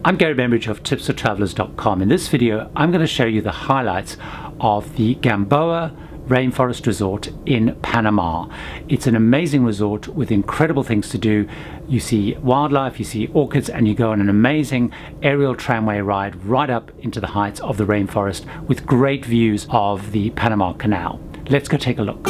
I'm Gary Bembridge of tipsfortravellers.com. In this video, I'm going to show you the highlights of the Gamboa Rainforest Resort in Panama. It's an amazing resort with incredible things to do. You see wildlife, you see orchids, and you go on an amazing aerial tramway ride right up into the heights of the rainforest with great views of the Panama Canal. Let's go take a look.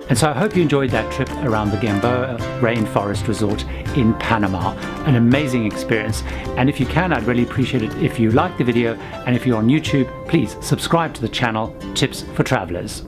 And so I hope you enjoyed that trip around the Gamboa Rainforest Resort in Panama. An amazing experience. And if you can, I'd really appreciate it if you like the video, and if you're on YouTube, please subscribe to the channel Tips for Travelers.